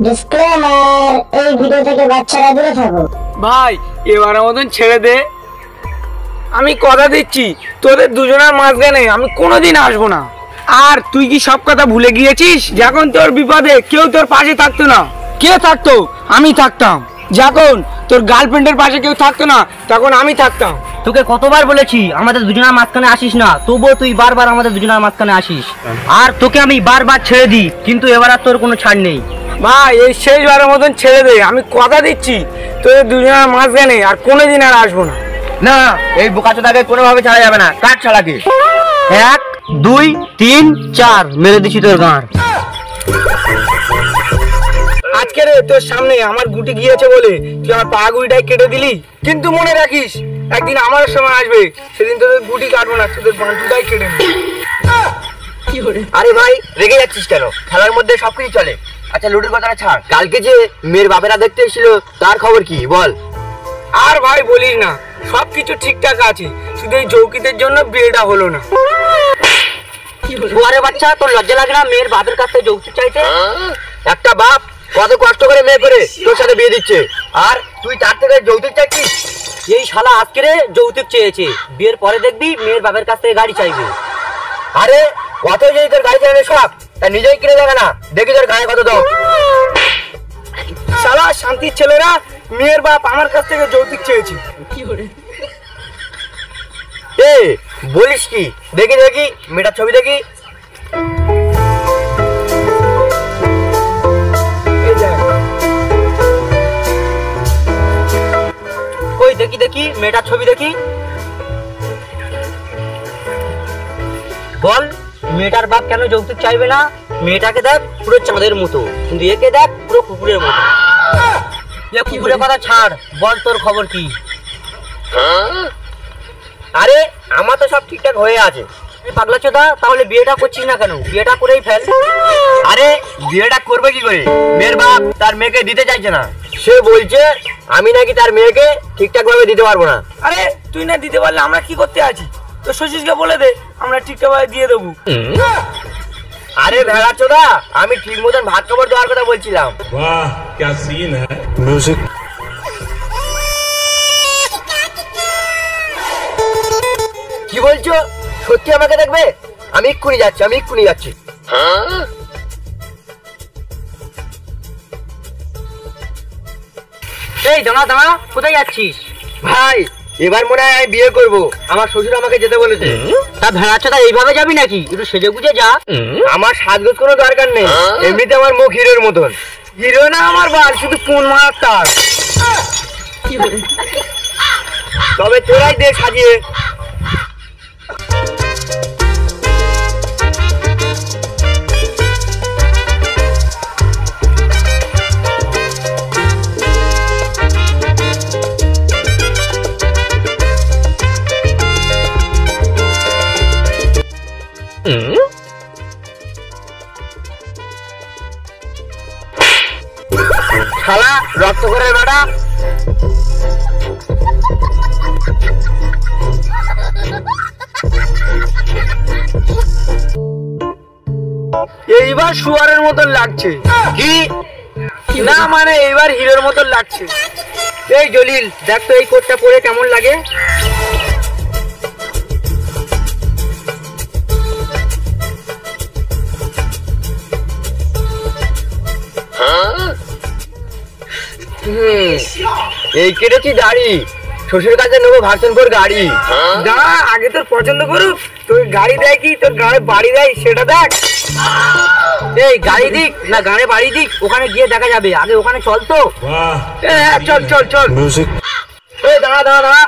Disclaimer, এই video থেকে বাচ্চারা দূরে থাকো। ভাই এবারের মতন ছেড়ে দে, আমি কথা দিচ্ছি তোদের দুজনের মাঝখানে আমি কোনোদিন আসবো না। আর তুই কি সব কথা ভুলে গিয়েছিস? যখন তোর বিপদে কেউ তোর পাশে থাকতো না, কে থাকতো? আমি থাকতাম। যখন তোর গার্লফ্রেন্ডের পাশে কেউ থাকতো না, তখন আমি থাকতাম। তোকে কতবার বলেছি আমাদের দুজনের মাঝখানে আসিস না, তবুও তুই বারবার আমাদের দুজনের মাঝখানে আসিস। আর তোকে আমি বারবার ছেড়ে দিই, কিন্তু এবার আর তোর কোনো ছাড় নেই। ভাই এই শেষবারের মতন ছেড়ে দে, আমি কথা দিচ্ছি তোদের দুজনের মাঝখানে আর কোনোদিন আর আসবো না। না, এই বোকাচোদাকে কোনোভাবে ছাড়া যাবে না। কাট ছাড়াকে 1 2 3 4 মেরে দিছি তোর গাঁড়। আজকে রে তোর সামনে আমার গুটি গিয়েছে বলে তুই আমার পা গুটিটাই কেটে দিলি, কিন্তু মনে রাখিস একদিন আমার সময় আসবে, সেদিন তোদের গুটি কাটবো না, তোদের বাঁটুটাই কেটে নেবো। আরে ভাই রেগে যাচ্ছিস কেন? খেলার মধ্যে সবকিছু চলে। আচ্ছা লুডুর কথাটা ছাড়, কালকে যে মেয়ের বাপেরা দেখতে এসেছিল তার খবর কি বল? আর ভাই বলিস না, সবকিছু ঠিকঠাক আছে, শুধু এই যৌকিতের জন্য বিয়েটা হলো না। আরে বাচ্চা, তোর লজ্জা লাগে না মেয়ের বাপের কাছ থেকে যৌতুক চাইতে? একটা বাপ কত কষ্ট করে মেয়ে করে তোর সাথে বিয়ে দিচ্ছে, আর তুই তার থেকে যৌতুক চাইছিস? এই শালা আজকে যৌতুক চেয়েছে, বিয়ের পরে দেখবি মেয়ের বাপের কাছ থেকে গাড়ি চাইবে। আরে কত যদি তোর গাড়ি চালানোর শখ, তা নিজেই কিনে দেখা না, দেখি তোর গায়ে কত দাও। শালা শান্তির ছেলেরা, মেয়ের বাপ আমার কাছ থেকে যৌতুক চেয়েছে। এ বলিস কি? দেখি দেখি মেয়েটার ছবি দেখি। ওই দেখি দেখি মেয়েটার ছবি দেখি। বল মেয়েটার বাপ কেন যৌতুক চাইবে না? মেয়েটাকে দেখ পুরো চাঁদের মতো, কিন্তু একে দেখ পুরো কুকুরের মতো। কুকুরের কথা ছাড়, বল তোর খবর কি? আরে আমার তো সব ঠিকঠাক হয়ে আছে। পাগলা চোদা, তাহলে বিয়েটা করছিস না কেন? বিয়েটা করেই ফেল। আরে বিয়েটা করবে কি করে? মেয়ের বাপ তার মেয়েকে দিতে চাইছে না। সে বলছে আমি নাকি তার মেয়েকে ঠিকঠাক ভাবে দিতে পারবো না। আরে তুই না দিতে পারলে আমরা কি করতে আছি? তো শশীষকে বলে দে, আমরা ঠিকঠাক ভাবে দিয়ে দেবো। আরে ভেড়া চোদা, আমি ঠিক মতন ভাত খাবার দেওয়ার কথা বলছিলাম। वाह क्या सीन है। म्यूजिक কি বলছো? সত্যি আমাকে দেখবে? আমি এক্ষুনি যাচ্ছি, আমি এক্ষুনি যাচ্ছি। এই দাঁড়া দাঁড়া, কোথায় যাচ্ছিস? ভাই এবার মনে হয় আমি বিয়ে করবো, আমার শ্বশুর আমাকে যেতে বলেছে। তা ভেড়াচ্ছা এইভাবে যাবি নাকি? একটু সেজে গুজে যা। আমার সাজগোজ কোনো দরকার নেই, এমনিতে আমার মুখ হিরোর মতন। হিরো না আমার বাল, শুধু কোন মারার তার। তবে তোরাই দে সাজিয়ে। শালা রক্ত করে বেটা। এইবার শুয়ারের মতন লাগছে। কি না মানে এইবার হিরোর মতন লাগছে। এই জলিল দেখ তো এই কোটটা পরে কেমন লাগে। এই কেটেছি দাড়ি, শ্বশুর কাছে নেবো ভার্সন 4 গাড়ি। দাঁড়া, আগে তোর পছন্দ করুক, তোর গাড়ি দেয় কি তোর গাড়ি বাড়ি দেয় সেটা দেখ। এই গাড়ি দিক না গাড়ি বাড়ি দিক, ওখানে গিয়ে দেখা যাবে, আগে ওখানে চল তো। वाह চল চল চল। म्यूजिक এই দাঁড়া দাঁড়া দাঁড়া,